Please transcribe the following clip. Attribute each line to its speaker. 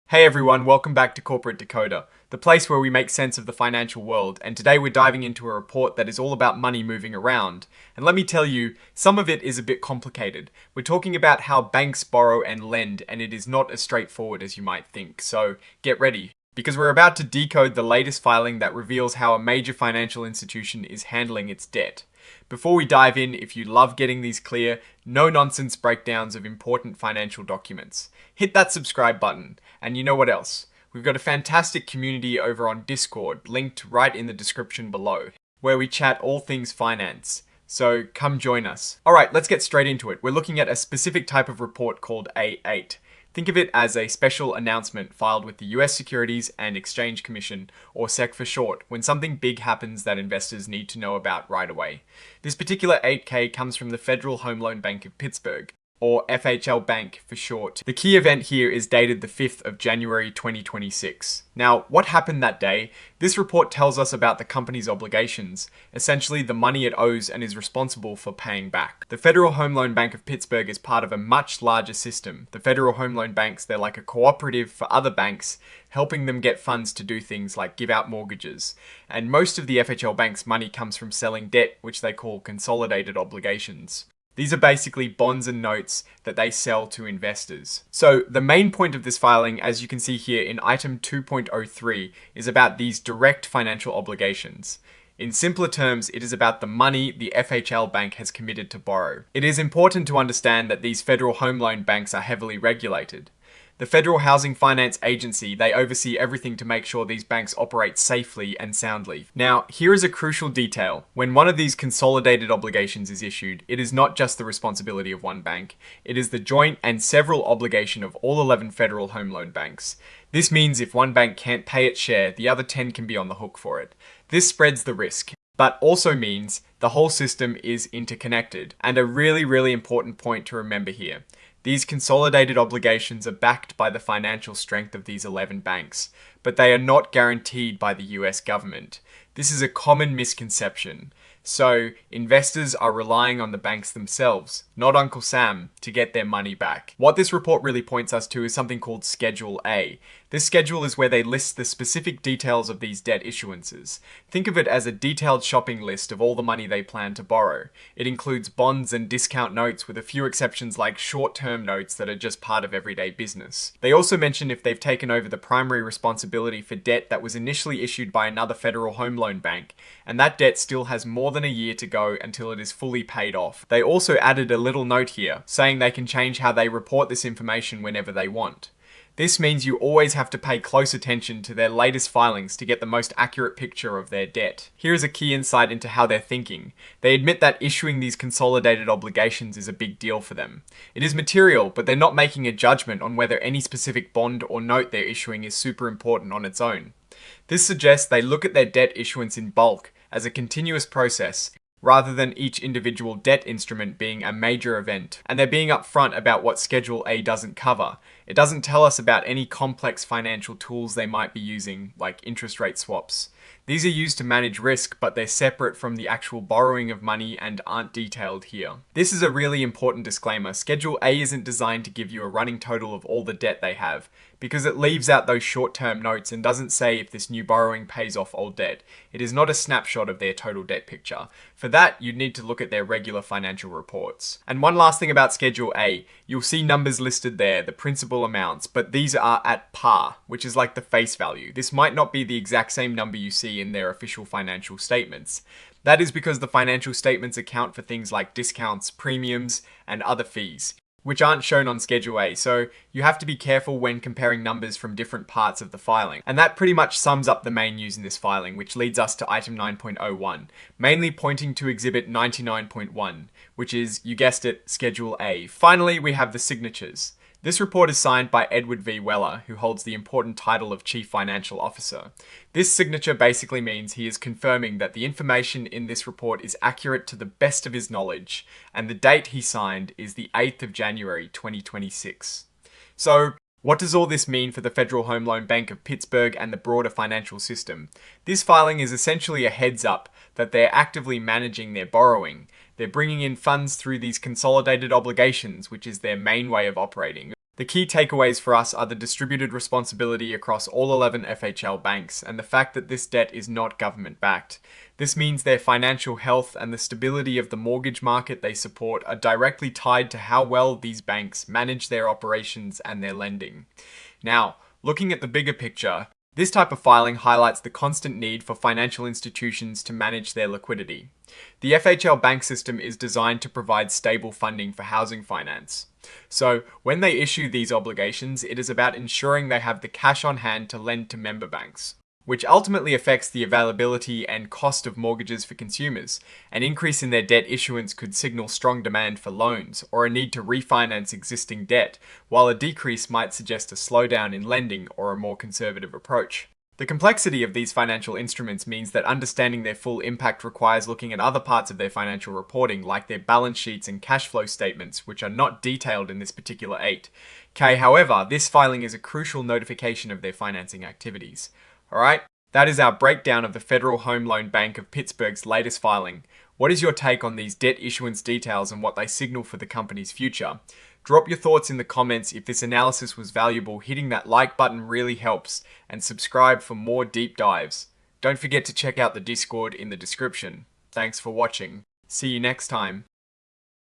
Speaker 1: Hey everyone, welcome back to Corporate Decoder, the place where we make sense of the financial world, and today we're diving into a report that is all about money moving around. And let me tell you, some of it is a bit complicated. We're talking about how banks borrow and lend, and it is not as straightforward as you might think, so get ready. Because we're about to decode the latest filing that reveals how a major financial institution is handling its debt. Before we dive in, if you love getting these clear, no-nonsense breakdowns of important financial documents, hit that subscribe button. And you know what else? We've got a fantastic community over on Discord, linked right in the description below, where we chat all things finance. So come join us. Alright, let's get straight into it. We're looking at a specific type of report called A8. Think of it as a special announcement filed with the US Securities and Exchange Commission, or SEC for short, when something big happens that investors need to know about right away. This particular 8K comes from the Federal Home Loan Bank of Pittsburgh, or FHLBank for short. The key event here is dated the 5th of January 2026. Now, what happened that day? This report tells us about the company's obligations, essentially the money it owes and is responsible for paying back. The Federal Home Loan Bank of Pittsburgh is part of a much larger system. The Federal Home Loan Banks, they're like a cooperative for other banks, helping them get funds to do things like give out mortgages. And most of the FHL Bank's money comes from selling debt, which they call consolidated obligations. These are basically bonds and notes that they sell to investors. So the main point of this filing, as you can see here in item 2.03, is about these direct financial obligations. In simpler terms, it is about the money the FHL Bank has committed to borrow. It is important to understand that these federal home loan banks are heavily regulated. The Federal Housing Finance Agency, they oversee everything to make sure these banks operate safely and soundly. Now, here is a crucial detail. When one of these consolidated obligations is issued, it is not just the responsibility of one bank. It is the joint and several obligation of all 11 federal home loan banks. This means if one bank can't pay its share, the other 10 can be on the hook for it. This spreads the risk, but also means the whole system is interconnected. And a really important point to remember here. These consolidated obligations are backed by the financial strength of these 11 banks, but they are not guaranteed by the US government. This is a common misconception. So, investors are relying on the banks themselves, not Uncle Sam, to get their money back. What this report really points us to is something called Schedule A. This schedule is where they list the specific details of these debt issuances. Think of it as a detailed shopping list of all the money they plan to borrow. It includes bonds and discount notes, with a few exceptions like short-term notes that are just part of everyday business. They also mention if they've taken over the primary responsibility for debt that was initially issued by another federal home loan bank, and that debt still has more than a year to go until it is fully paid off. They also added a little note here, saying they can change how they report this information whenever they want. This means you always have to pay close attention to their latest filings to get the most accurate picture of their debt. Here is a key insight into how they're thinking. They admit that issuing these consolidated obligations is a big deal for them. It is material, but they're not making a judgment on whether any specific bond or note they're issuing is super important on its own. This suggests they look at their debt issuance in bulk as a continuous process, rather than each individual debt instrument being a major event. And they're being upfront about what Schedule A doesn't cover. It doesn't tell us about any complex financial tools they might be using, like interest rate swaps. These are used to manage risk, but they're separate from the actual borrowing of money and aren't detailed here. This is a really important disclaimer. Schedule A isn't designed to give you a running total of all the debt they have, because it leaves out those short-term notes and doesn't say if this new borrowing pays off old debt. It is not a snapshot of their total debt picture. For that, you'd need to look at their regular financial reports. And one last thing about Schedule A, you'll see numbers listed there, the principal amounts, but these are at par, which is like the face value. This might not be the exact same number you see in their official financial statements. That is because the financial statements account for things like discounts, premiums, and other fees, which aren't shown on Schedule A, so you have to be careful when comparing numbers from different parts of the filing. And that pretty much sums up the main news in this filing, which leads us to item 9.01, mainly pointing to exhibit 99.1, which is, you guessed it, Schedule A. Finally, we have the signatures. This report is signed by Edward V. Weller, who holds the important title of Chief Financial Officer. This signature basically means he is confirming that the information in this report is accurate to the best of his knowledge, and the date he signed is the 8th of January 2026. So, what does all this mean for the Federal Home Loan Bank of Pittsburgh and the broader financial system? This filing is essentially a heads up that they're actively managing their borrowing. They're bringing in funds through these consolidated obligations, which is their main way of operating. The key takeaways for us are the distributed responsibility across all 11 FHL banks and the fact that this debt is not government-backed. This means their financial health and the stability of the mortgage market they support are directly tied to how well these banks manage their operations and their lending. Now, looking at the bigger picture, this type of filing highlights the constant need for financial institutions to manage their liquidity. The FHL bank system is designed to provide stable funding for housing finance. So, when they issue these obligations, it is about ensuring they have the cash on hand to lend to member banks, which ultimately affects the availability and cost of mortgages for consumers. An increase in their debt issuance could signal strong demand for loans or a need to refinance existing debt, while a decrease might suggest a slowdown in lending or a more conservative approach. The complexity of these financial instruments means that understanding their full impact requires looking at other parts of their financial reporting, like their balance sheets and cash flow statements, which are not detailed in this particular 8K. However, this filing is a crucial notification of their financing activities. Alright, that is our breakdown of the Federal Home Loan Bank of Pittsburgh's latest filing. What is your take on these debt issuance details and what they signal for the company's future? Drop your thoughts in the comments. If this analysis was valuable, hitting that like button really helps, and subscribe for more deep dives. Don't forget to check out the Discord in the description. Thanks for watching. See you next time.